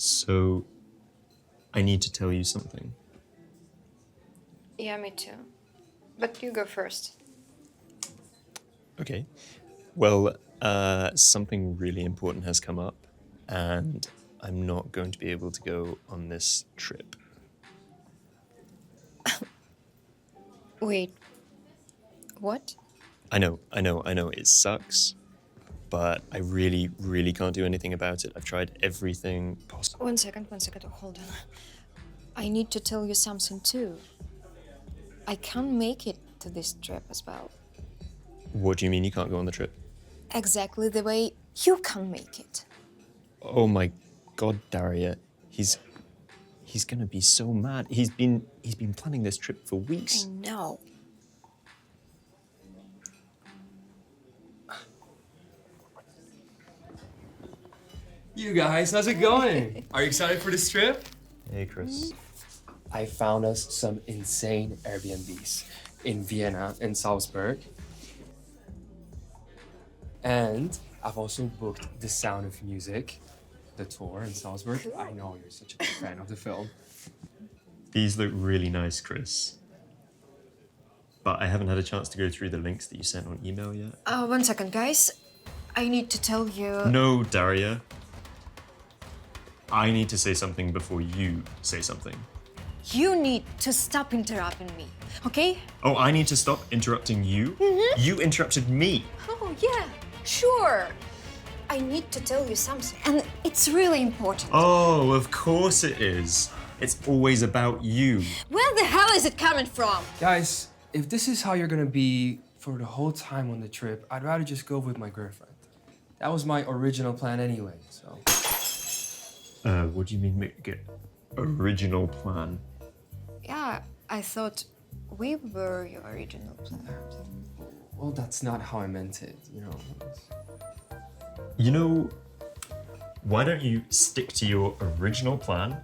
So, I need to tell you something. Yeah, me too. But you go first. Okay. Well, something really important has come up, and I'm not going to be able to go on this trip. Wait. What? I know, it sucks, but I really, really can't do anything about it. I've tried everything possible. One second, hold on. I need to tell you something too. I can't make it to this trip as well. What do you mean you can't go on the trip? Exactly the way you can make it. Oh my God, Daria, he's gonna be so mad. He's been planning this trip for weeks. I know. You guys, how's it going? Are you excited for this trip? Hey, Chris. I found us some insane Airbnbs in Vienna and Salzburg. And I've also booked The Sound of Music, the tour in Salzburg. I know you're such a big fan of the film. These look really nice, Chris. But I haven't had a chance to go through the links that you sent on email yet. 1 second, guys. I need to tell you... No, Daria. I need to say something before you say something. You need to stop interrupting me, okay? Oh, I need to stop interrupting you? Mm-hmm. You interrupted me. Oh, yeah, sure. I need to tell you something, and it's really important. Oh, of course it is. It's always about you. Where the hell is it coming from? Guys, if this is how you're gonna be for the whole time on the trip, I'd rather just go with my girlfriend. That was my original plan anyway, so... What do you mean make it original plan? Yeah, I thought we were your original plan. Well, that's not how I meant it, you know. You know, why don't you stick to your original plan,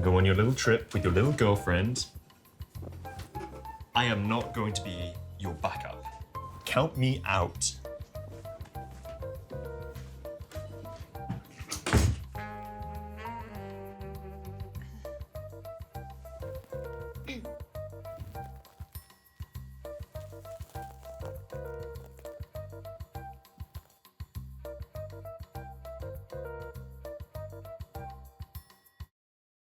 go on your little trip with your little girlfriend. I am not going to be your backup. Count me out.